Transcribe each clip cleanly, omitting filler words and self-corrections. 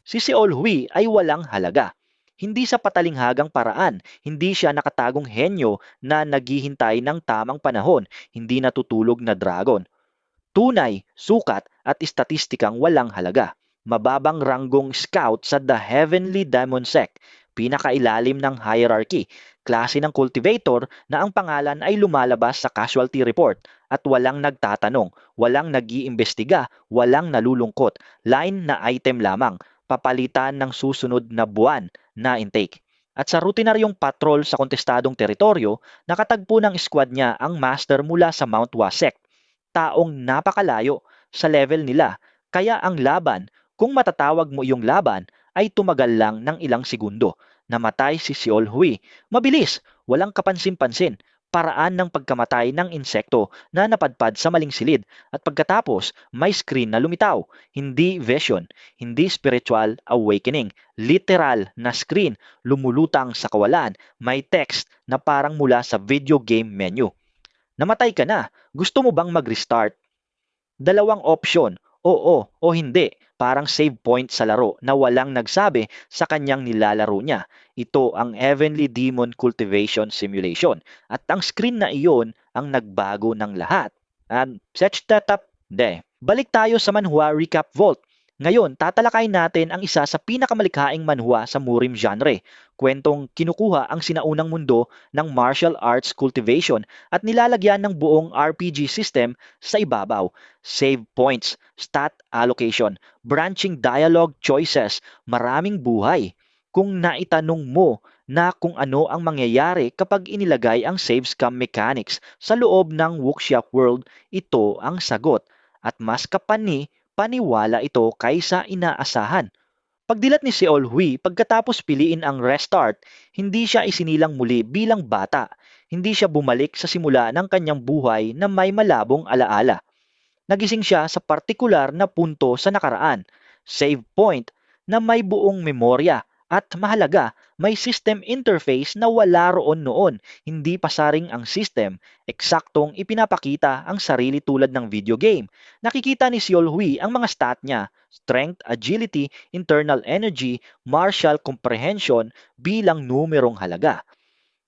Si Seol Hui ay walang halaga. Hindi sa patalinghagang paraan, hindi siya nakatagong henyo na naghihintay ng tamang panahon, hindi natutulog na dragon. Tunay, sukat at istatistikang walang halaga. Mababang ranggong scout sa The Heavenly Demon Sect, pinakailalim ng hierarchy, klase ng cultivator na ang pangalan ay lumalabas sa casualty report at walang nagtatanong, walang nag-iimbestiga, walang nalulungkot, line na item lamang, papalitan ng susunod na buwan na intake. At sa rutinaryong patrol sa kontestadong teritoryo, nakatagpo ng squad niya ang master mula sa Mount Wasek, taong napakalayo sa level nila. Kaya ang laban, kung matatawag mo iyong laban, ay tumagal lang ng ilang segundo. Namatay si Seol Hui. Mabilis, walang kapansin-pansin. Paraan ng pagkamatay ng insekto na napadpad sa maling silid at pagkatapos may screen na lumitaw. Hindi vision, hindi spiritual awakening. Literal na screen, lumulutang sa kawalan. May text na parang mula sa video game menu. Namatay ka na. Gusto mo bang mag-restart? Dalawang option, oo o hindi. Parang save point sa laro na walang nagsabi sa kanyang nilalaro niya. Ito ang Heavenly Demon Cultivation Simulation. At ang screen na iyon ang nagbago ng lahat. And set that up, de. Balik tayo sa Manhwa Recap Vault. Ngayon, tatalakayin natin ang isa sa pinakamalikhaing manhwa sa Murim genre. Kwentong kinukuha ang sinaunang mundo ng martial arts cultivation at nilalagyan ng buong RPG system sa ibabaw. Save points, stat allocation, branching dialogue choices, maraming buhay. Kung naitanong mo na kung ano ang mangyayari kapag inilagay ang save scam mechanics sa loob ng Wuxia World, ito ang sagot. At mas paniwala ito kaysa inaasahan. Pagdilat ni Seol Hui pagkatapos piliin ang restart, hindi siya isinilang muli bilang bata. Hindi siya bumalik sa simula ng kanyang buhay na may malabong alaala. Nagising siya sa partikular na punto sa nakaraan, save point na may buong memorya at mahalaga, may system interface na wala roon noon. Hindi pasaring ang system, eksaktong ipinapakita ang sarili tulad ng video game. Nakikita ni Seol Hui ang mga stat niya, strength, agility, internal energy, martial comprehension bilang numerong halaga.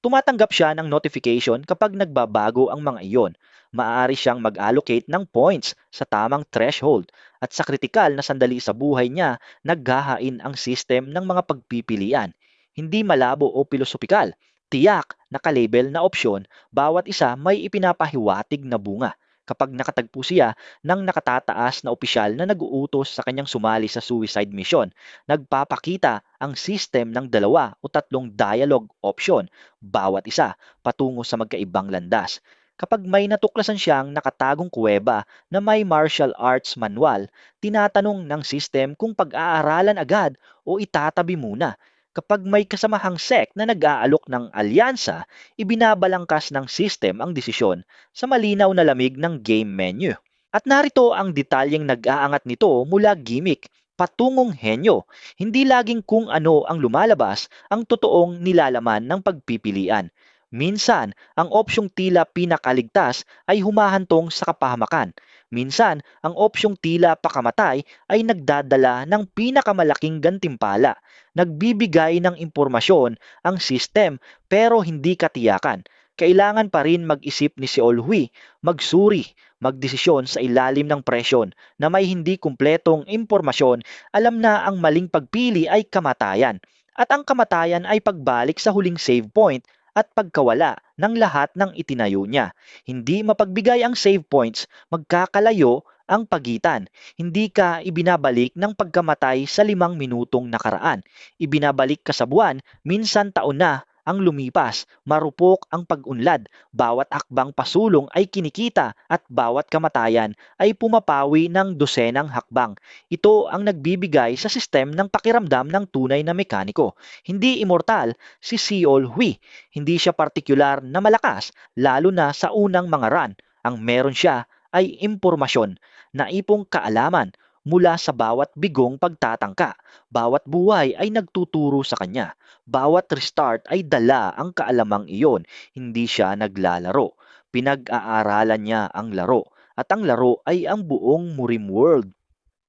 Tumatanggap siya ng notification kapag nagbabago ang mga iyon. Maaari siyang mag-allocate ng points sa tamang threshold at sa kritikal na sandali sa buhay niya, naghahain ang system ng mga pagpipilian. Hindi malabo o pilosopikal. Tiyak, nakalabel na opsyon, bawat isa may ipinapahiwatig na bunga. Kapag nakatagpo siya ng nakatataas na opisyal na nag-uutos sa kanyang sumali sa suicide mission, nagpapakita ang system ng dalawa o tatlong dialogue option, bawat isa patungo sa magkaibang landas. Kapag may natuklasan siyang nakatagong kuweba na may martial arts manual, tinatanong ng system kung pag-aaralan agad o itatabi muna. Kapag may kasamahang sect na nag-aalok ng alyansa, ibinabalangkas ng system ang desisyon sa malinaw na lamig ng game menu. At narito ang detalyeng nag-aangat nito mula gimmick patungong henyo. Hindi laging kung ano ang lumalabas ang totoong nilalaman ng pagpipilian. Minsan, ang opsyong tila pinakaligtas ay humahantong sa kapahamakan. Minsan, ang opsyong tila pakamatay ay nagdadala ng pinakamalaking gantimpala. Nagbibigay ng impormasyon ang system pero hindi katiyakan. Kailangan pa rin mag-isip ni Seol Hui, magsuri, magdesisyon sa ilalim ng presyon na may hindi kumpletong impormasyon. Alam na ang maling pagpili ay kamatayan at ang kamatayan ay pagbalik sa huling save point at pagkawala ng lahat ng itinayo niya. Hindi mapagbigay ang save points, magkakalayo ang pagitan. Hindi ka ibinabalik ng pagkamatay sa 5 minutong nakaraan. Ibinabalik ka sa buwan, minsan taon na ang lumipas, marupok ang pag-unlad, bawat hakbang pasulong ay kinikita at bawat kamatayan ay pumapawi ng dosenang hakbang. Ito ang nagbibigay sa sistem ng pakiramdam ng tunay na mekaniko. Hindi immortal si Seol Hui, hindi siya partikular na malakas, lalo na sa unang mga run. Ang meron siya ay impormasyon, naipong kaalaman mula sa bawat bigong pagtatangka. Bawat buhay ay nagtuturo sa kanya. Bawat restart ay dala ang kaalamang iyon. Hindi siya naglalaro. Pinag-aaralan niya ang laro. At ang laro ay ang buong Murim World.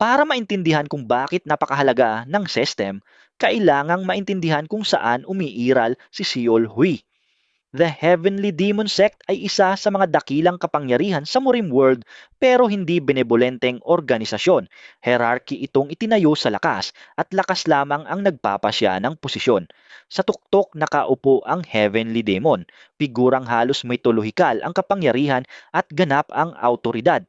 Para maintindihan kung bakit napakahalaga ng system, kailangang maintindihan kung saan umiiral si Seol Hui. The Heavenly Demon Sect ay isa sa mga dakilang kapangyarihan sa Murim World pero hindi benevolenteng organisasyon. Hierarchy itong itinayo sa lakas at lakas lamang ang nagpapasya ng posisyon. Sa tuktok nakaupo ang Heavenly Demon. Figurang halos mitolohikal ang kapangyarihan at ganap ang autoridad.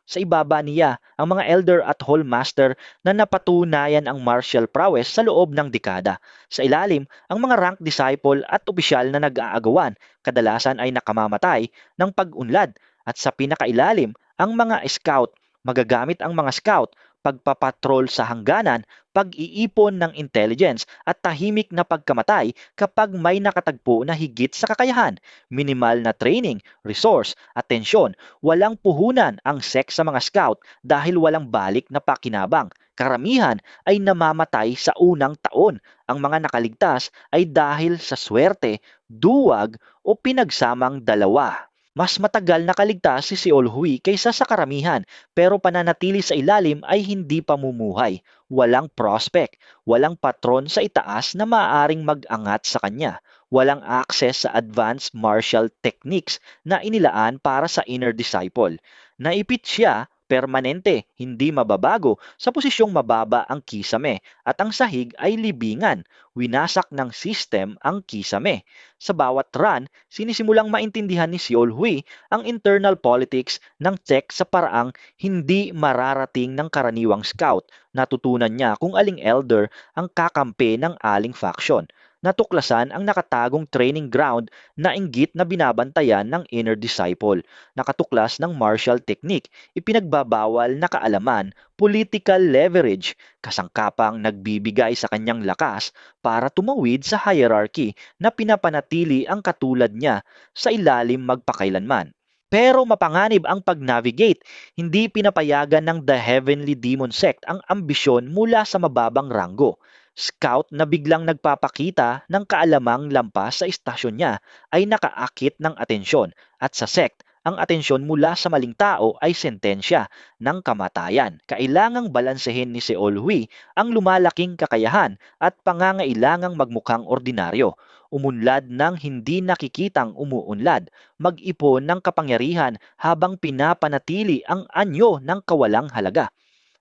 Sa ibaba niya, ang mga elder at hall master na napatunayan ang martial prowess sa loob ng dekada. Sa ilalim, ang mga rank disciple at opisyal na nag-aagawan kadalasan ay nakamamatay ng pag-unlad at sa pinakailalim ang mga scout. Magagamit ang mga scout, pagpapatrol sa hangganan, pag-iipon ng intelligence at tahimik na pagkamatay kapag may nakatagpo na higit sa kakayahan. Minimal na training, resource, atensyon, walang puhunan ang sex sa mga scout dahil walang balik na pakinabang. Karamihan ay namamatay sa unang taon. Ang mga nakaligtas ay dahil sa swerte, duwag o pinagsamang dalawa. Mas matagal nakaligtas si Seol Hui kaysa sa karamihan pero pananatili sa ilalim ay hindi pamumuhay. Walang prospect, walang patron sa itaas na maaaring mag-angat sa kanya. Walang access sa advanced martial techniques na inilaan para sa inner disciple. Naipit siya permanente, hindi mababago, sa posisyong mababa ang kisame at ang sahig ay libingan. Winasak ng system ang kisame. Sa bawat run, sinisimulang maintindihan ni Seol Hui ang internal politics ng Czech sa paraang hindi mararating ng karaniwang scout. Natutunan niya kung aling elder ang kakampi ng aling faction. Natuklasan ang nakatagong training ground na inggit na binabantayan ng inner disciple. Nakatuklas ng martial technique, ipinagbabawal na kaalaman, political leverage, kasangkapang nagbibigay sa kanyang lakas para tumawid sa hierarchy na pinapanatili ang katulad niya sa ilalim magpakailanman. Pero mapanganib ang pag-navigate, hindi pinapayagan ng The Heavenly Demon Sect ang ambisyon mula sa mababang ranggo. Scout na biglang nagpapakita ng kaalamang lampas sa istasyon niya ay nakaakit ng atensyon at sa sect, ang atensyon mula sa maling tao ay sentensya ng kamatayan. Kailangang balansehin ni Seol Hui ang lumalaking kakayahan at pangangailangang magmukhang ordinaryo. Umunlad ng hindi nakikitang umuunlad, mag-ipon ng kapangyarihan habang pinapanatili ang anyo ng kawalang halaga.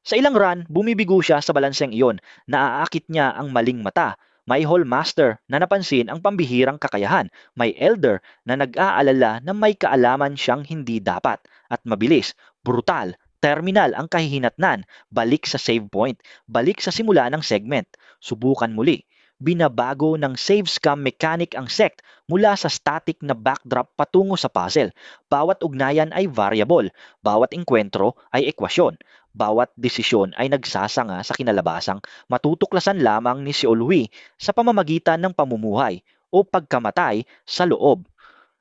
Sa ilang run, bumibigo siya sa balanseng iyon, naaakit niya ang maling mata. May hall master na napansin ang pambihirang kakayahan. May elder na nag-aalala na may kaalaman siyang hindi dapat. At mabilis, brutal, terminal ang kahihinatnan. Balik sa save point. Balik sa simula ng segment. Subukan muli. Binabago ng save scam mechanic ang sect mula sa static na backdrop patungo sa puzzle. Bawat ugnayan ay variable. Bawat engkwentro ay ekwasyon. Bawat desisyon ay nagsasanga sa kinalabasang matutuklasan lamang ni Seol Hui sa pamamagitan ng pamumuhay o pagkamatay sa loob.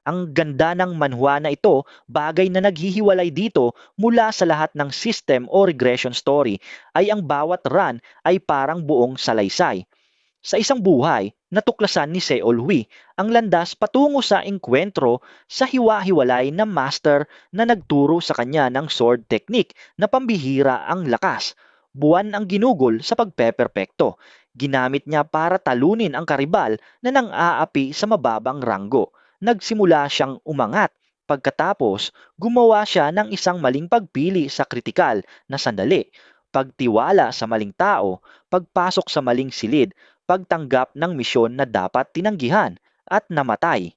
Ang ganda ng manhwa na ito, bagay na naghihiwalay dito mula sa lahat ng system o regression story ay ang bawat run ay parang buong salaysay. Sa isang buhay, natuklasan ni Seol Hui ang landas patungo sa engkwentro sa hiwa-hiwalay na master na nagturo sa kanya ng sword technique na pambihira ang lakas. Buwan ang ginugol sa pagpeperpekto. Ginamit niya para talunin ang karibal na nang-aapi sa mababang ranggo. Nagsimula siyang umangat. Pagkatapos, gumawa siya ng isang maling pagpili sa kritikal na sandali. Pagtiwala sa maling tao, pagpasok sa maling silid, pagtanggap ng misyon na dapat tinanggihan at namatay.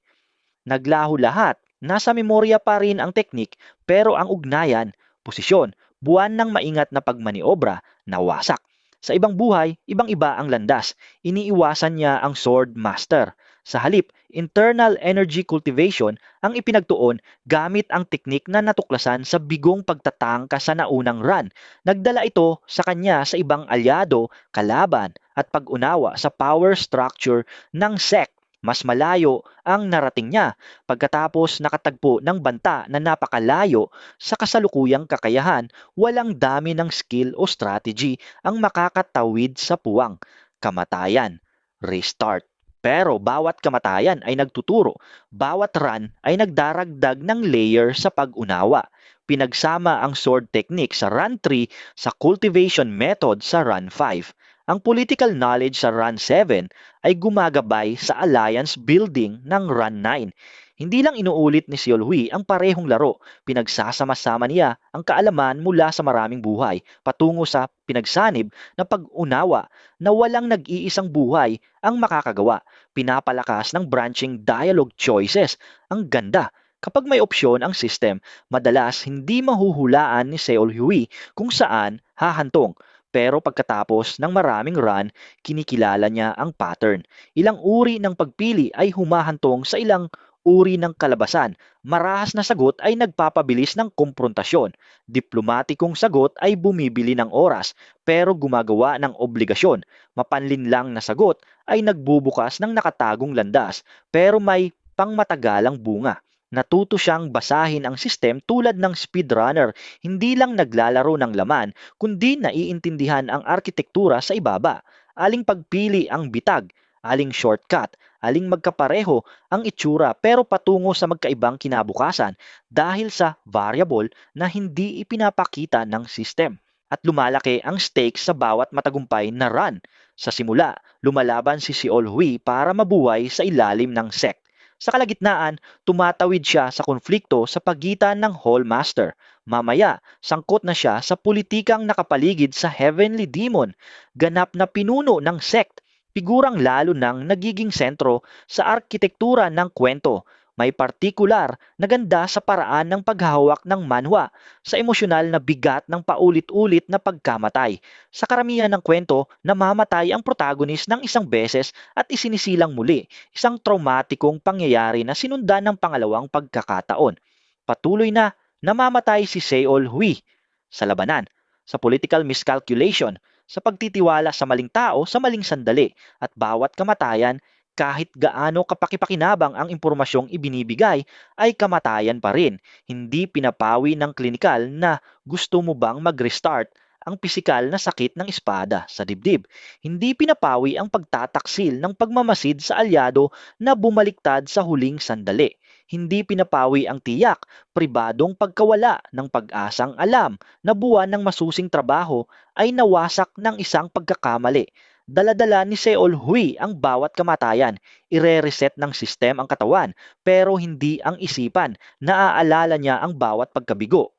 Naglaho lahat, nasa memorya pa rin ang teknik pero ang ugnayan, posisyon, buwan ng maingat na pagmaniobra, nawasak. Sa ibang buhay, ibang-iba ang landas. Iniiwasan niya ang sword master. Sa halip, internal energy cultivation ang ipinagtuon gamit ang teknik na natuklasan sa bigong pagtatangka sa naunang run. Nagdala ito sa kanya sa ibang alyado, kalaban at pag-unawa sa power structure ng sect. Mas malayo ang narating niya pagkatapos nakatagpo ng banta na napakalayo sa kasalukuyang kakayahan, walang dami ng skill o strategy ang makakatawid sa puwang. Kamatayan. Restart. Pero bawat kamatayan ay nagtuturo, bawat run ay nagdaragdag ng layer sa pag-unawa. Pinagsama ang sword technique sa run 3 sa cultivation method sa run 5. Ang political knowledge sa run 7 ay gumagabay sa alliance building ng run 9. Hindi lang inuulit ni Xiaohui ang parehong laro, pinagsasama-sama niya ang kaalaman mula sa maraming buhay patungo sa pinagsanib na pag-unawa na walang nag-iisang buhay ang makakagawa. Pinapalakas ng branching dialogue choices. Ang ganda. Kapag may opsyon ang system, madalas hindi mahuhulaan ni Seol Hui kung saan hahantong. Pero pagkatapos ng maraming run, kinikilala niya ang pattern. Ilang uri ng pagpili ay humahantong sa ilang uri ng kalabasan. Marahas na sagot ay nagpapabilis ng komprontasyon. Diplomatikong sagot ay bumibili ng oras pero gumagawa ng obligasyon. Mapanlinlang na sagot ay nagbubukas ng nakatagong landas pero may pangmatagalang bunga. Natuto siyang basahin ang system tulad ng speedrunner, hindi lang naglalaro ng laman, kundi naiintindihan ang arkitektura sa ibaba. Aling pagpili ang bitag, aling shortcut, aling magkapareho ang itsura pero patungo sa magkaibang kinabukasan dahil sa variable na hindi ipinapakita ng system. At lumalaki ang stakes sa bawat matagumpay na run. Sa simula, lumalaban si Seol Hui para mabuhay sa ilalim ng sect. Sa kalagitnaan, tumatawid siya sa konflikto sa pagitan ng Hallmaster. Mamaya, sangkot na siya sa politikang nakapaligid sa Heavenly Demon, ganap na pinuno ng sect, figurang lalo nang nagiging sentro sa arkitektura ng kwento. May partikular na ganda sa paraan ng paghahawak ng manhwa, sa emosyonal na bigat ng paulit-ulit na pagkamatay. Sa karamihan ng kwento, namamatay ang protagonist ng isang beses at isinisilang muli, isang traumatikong pangyayari na sinundan ng pangalawang pagkakataon. Patuloy na namamatay si Seol Hui sa labanan, sa political miscalculation, sa pagtitiwala sa maling tao sa maling sandali, at bawat kamatayan kahit gaano kapakipakinabang ang impormasyong ibinibigay ay kamatayan pa rin. Hindi pinapawi ng klinikal na gusto mo bang mag-restart ang pisikal na sakit ng espada sa dibdib. Hindi pinapawi ang pagtataksil ng pagmamasid sa alyado na bumaliktad sa huling sandali. Hindi pinapawi ang tiyak, pribadong pagkawala ng pag-asang alam na buwan ng masusing trabaho ay nawasak ng isang pagkakamali. Dala-dala ni Seol Hui ang bawat kamatayan. Ire-reset ng sistem ang katawan pero hindi ang isipan. Naaalala niya ang bawat pagkabigo.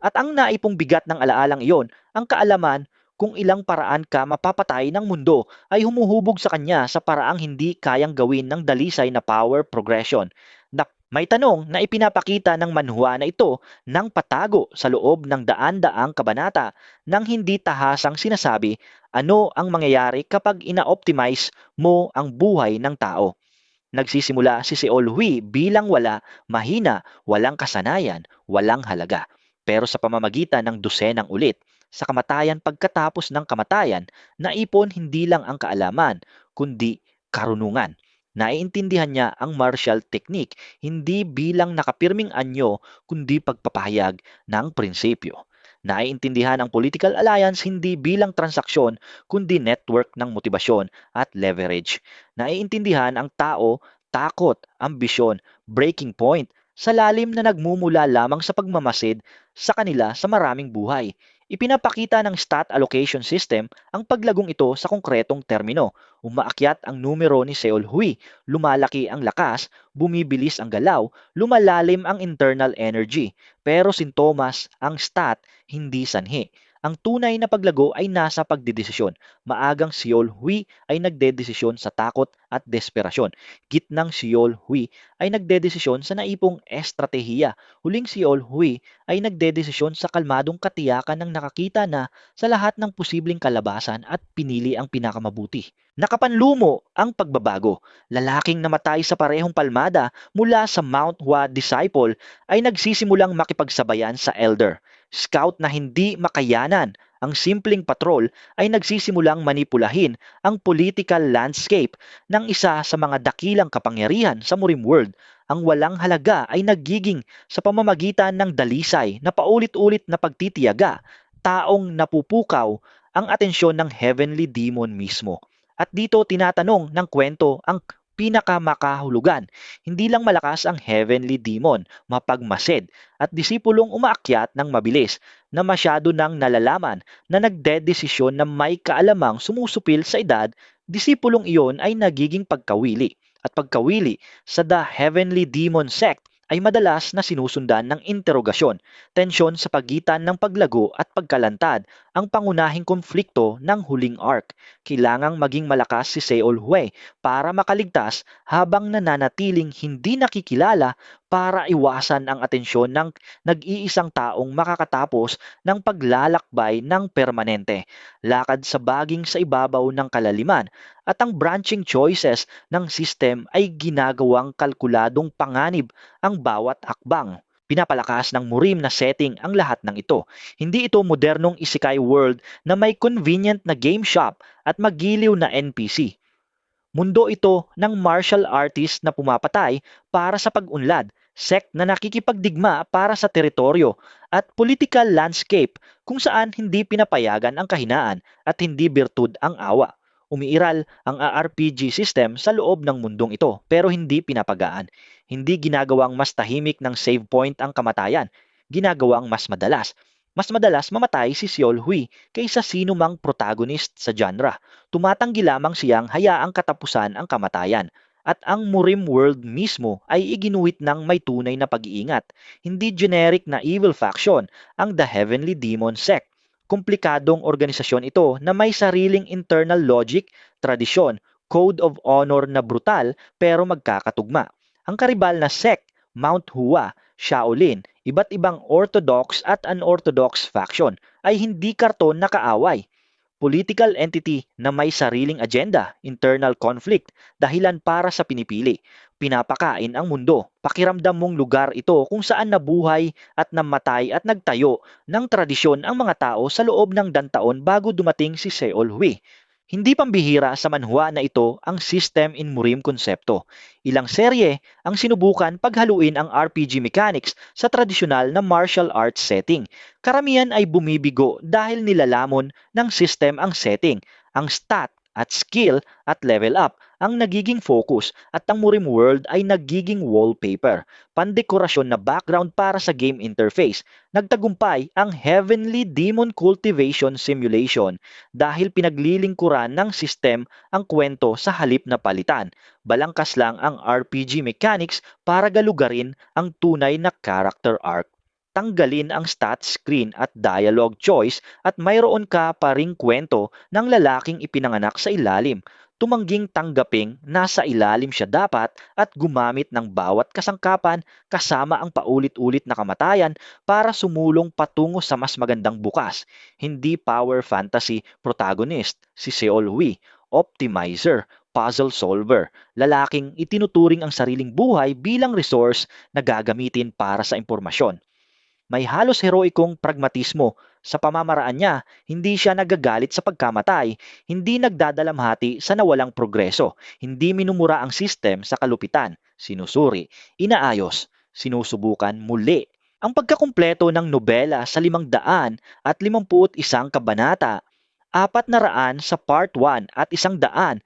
At ang naipong bigat ng alaalang iyon, ang kaalaman kung ilang paraan ka mapapatay ng mundo ay humuhubog sa kanya sa paraang hindi kayang gawin ng dalisay na power progression. May tanong na ipinapakita ng manhwa na ito ng patago sa loob ng daan-daang kabanata nang hindi tahasang sinasabi ano ang mangyayari kapag ina-optimize mo ang buhay ng tao. Nagsisimula si Seol Hui bilang wala, mahina, walang kasanayan, walang halaga. Pero sa pamamagitan ng dosenang ulit, sa kamatayan pagkatapos ng kamatayan, naipon hindi lang ang kaalaman, kundi karunungan. Naiintindihan niya ang martial technique hindi bilang nakapirming anyo kundi pagpapahayag ng prinsipyo. Naiintindihan ang political alliance hindi bilang transaksyon kundi network ng motibasyon at leverage. Naiintindihan ang tao, takot, ambisyon, breaking point sa lalim na nagmumula lamang sa pagmamasid sa kanila sa maraming buhay. Ipinapakita ng stat allocation system ang paglagong ito sa konkretong termino. Umaakyat ang numero ni Seol Hui, lumalaki ang lakas, bumibilis ang galaw, lumalalim ang internal energy. Pero sintomas ang stat, hindi sanhi. Ang tunay na paglago ay nasa pagdedesisyon. Maagang Seol Hui ay nagdedesisyon sa takot at desperasyon. Gitnang Seol Hui ay nagdedesisyon sa naipong estratehiya. Huling Seol Hui ay nagdedesisyon sa kalmadong katiyakan ng nakakita na sa lahat ng posibleng kalabasan at pinili ang pinakamabuti. Nakapanlumo ang pagbabago. Lalaking namatay sa parehong palmada mula sa Mount Hua disciple ay nagsisimulang makipagsabayan sa elder. Scout na hindi makayanan, ang simpleng patrol ay nagsisimulang manipulahin ang political landscape ng isa sa mga dakilang kapangyarihan sa Murim World. Ang walang halaga ay nagiging sa pamamagitan ng dalisay na paulit-ulit na pagtitiyaga, taong napupukaw ang atensyon ng Heavenly Demon mismo. At dito tinatanong ng kwento ang pinakamakahulugan. Hindi lang malakas ang heavenly demon, mapagmasid, at disipulong umaakyat ng mabilis na masyado nang nalalaman na nagdedesisyon na may kaalamang sumusupil sa edad, disipulong iyon ay nagiging pagkawili. At pagkawili sa The Heavenly Demon Sect ay madalas na sinusundan ng interogasyon, tensyon sa pagitan ng paglago at pagkalantad, ang pangunahing konflikto ng huling arc. Kailangang maging malakas si Seol Hue para makaligtas habang nananatiling hindi nakikilala para iwasan ang atensyon ng nag-iisang taong makakatapos ng paglalakbay ng permanente. Lakad sa baging sa ibabaw ng kalaliman at ang branching choices ng system ay ginagawang kalkuladong panganib ang bawat hakbang. Pinapalakas ng Murim na setting ang lahat ng ito. Hindi ito modernong isekai world na may convenient na game shop at magiliw na NPC. Mundo ito ng martial artist na pumapatay para sa pag-unlad, sect na nakikipagdigma para sa teritoryo, at political landscape kung saan hindi pinapayagan ang kahinaan at hindi birtud ang awa. Umiiral ang RPG system sa loob ng mundong ito pero hindi pinapagaan. Hindi ginagawang mas tahimik ng save point ang kamatayan, ginagawang mas madalas. Mas madalas mamatay si Seol Hui kaysa sino mang protagonist sa genre. Tumatanggi lamang siyang hayaang katapusan ang kamatayan. At ang Murim world mismo ay iginuhit ng may tunay na pag-iingat. Hindi generic na evil faction ang The Heavenly Demon Sect. Komplikadong organisasyon ito na may sariling internal logic, tradisyon, code of honor na brutal pero magkakatugma. Ang karibal na sect, Mount Hua, Shaolin, iba't ibang orthodox at unorthodox faction ay hindi karton na kaaway. Political entity na may sariling agenda, internal conflict, dahilan para sa pinipili. Pinapakain ang mundo. Pakiramdam mong lugar ito kung saan nabuhay at namatay at nagtayo ng tradisyon ang mga tao sa loob ng dantaon bago dumating si Seol Hui. Hindi pambihira sa manhwa na ito ang system in Murim konsepto. Ilang serye ang sinubukan paghaluin ang RPG mechanics sa tradisyonal na martial arts setting. Karamihan ay bumibigo dahil nilalamon ng system ang setting, ang stat at skill at level up ang nagiging focus at ang Murim World ay nagiging wallpaper, pandekorasyon na background para sa game interface. Nagtagumpay ang Heavenly Demon Cultivation Simulation dahil pinaglilingkuran ng system ang kwento sa halip na palitan. Balangkas lang ang RPG mechanics para galugarin ang tunay na character arc. Tanggalin ang stat screen at dialogue choice at mayroon ka pa ring kwento ng lalaking ipinanganak sa ilalim. Tumangging tanggaping nasa ilalim siya dapat at gumamit ng bawat kasangkapan kasama ang paulit-ulit na kamatayan para sumulong patungo sa mas magandang bukas. Hindi power fantasy protagonist si Seol Hui, optimizer, puzzle solver, lalaking itinuturing ang sariling buhay bilang resource na gagamitin para sa impormasyon. May halos heroikong pragmatismo sa pamamaraan niya, hindi siya nagagalit sa pagkamatay, hindi nagdadalamhati sa nawalang progreso, hindi minumura ang system sa kalupitan, sinusuri, inaayos, sinusubukan muli. Ang pagkakumpleto ng nobela sa 551 kabanata, 400 sa Part 1 at 151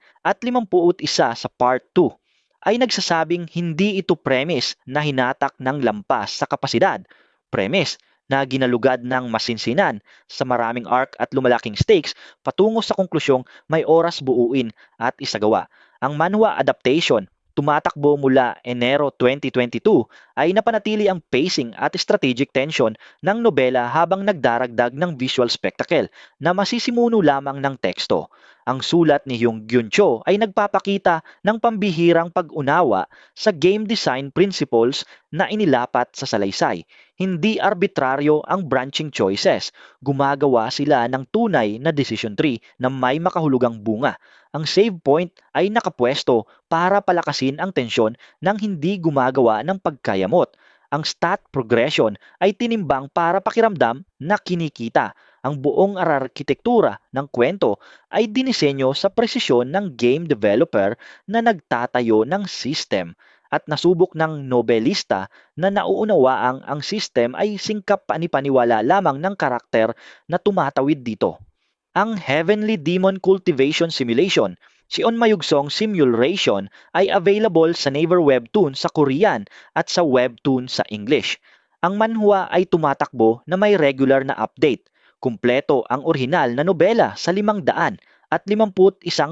sa Part 2, ay nagsasabing hindi ito premise na hinatak ng lampas sa kapasidad, premise na ginalugad ng masinsinan sa maraming arc at lumalaking stakes patungo sa konklusyong may oras buuin at isagawa. Ang manhwa adaptation, tumatakbo mula Enero 2022, ay napanatili ang pacing at strategic tension ng nobela habang nagdaragdag ng visual spectacle na masisimuno lamang ng teksto. Ang sulat ni Hyung Gyun Cho ay nagpapakita ng pambihirang pag-unawa sa game design principles na inilapat sa salaysay. Hindi arbitraryo ang branching choices. Gumagawa sila ng tunay na decision tree na may makahulugang bunga. Ang save point ay nakapwesto para palakasin ang tensyon nang hindi gumagawa ng pagkayamot. Ang stat progression ay tinimbang para pakiramdam na kinikita. Ang buong arkitektura ng kwento ay dinisenyo sa presisyon ng game developer na nagtatayo ng system at nasubok ng nobelista na nauunawaang ang system ay singkap panipaniwala lamang ng karakter na tumatawid dito. Ang Heavenly Demon Cultivation Simulation, Si On Mayugsong Simulation ay available sa Naver Webtoon sa Korean at sa Webtoon sa English. Ang manhwa ay tumatakbo na may regular na update. Kumpleto ang orihinal na nobela sa 551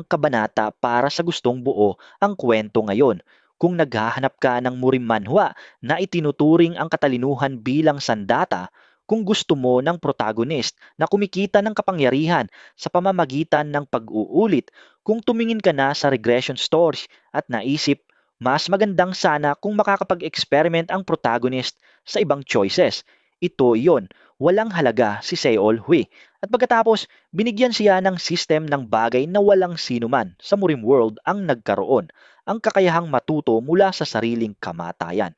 kabanata para sa gustong buo ang kwento ngayon. Kung naghahanap ka ng murim manhwa na itinuturing ang katalinuhan bilang sandata, kung gusto mo ng protagonist na kumikita ng kapangyarihan sa pamamagitan ng pag-uulit, kung tumingin ka na sa regression stories at naisip, mas magandang sana kung makakapag-experiment ang protagonist sa ibang choices. Ito iyon, walang halaga si Seol Hui. At pagkatapos, binigyan siya ng system ng bagay na walang sinuman sa Murim World ang nagkaroon, ang kakayahang matuto mula sa sariling kamatayan.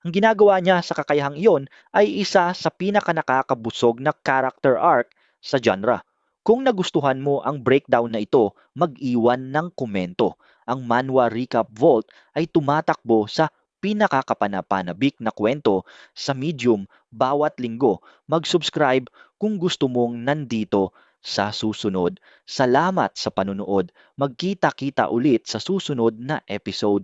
Ang ginagawa niya sa kakayahang iyon ay isa sa pinakanakakabusog na character arc sa genre. Kung nagustuhan mo ang breakdown na ito, mag-iwan ng komento. Ang Manhwa Recap Vault ay tumatakbo sa pinakakapanapanabik na kwento sa Medium bawat linggo. Mag-subscribe kung gusto mong nandito sa susunod. Salamat sa panunood. Magkita-kita ulit sa susunod na episode.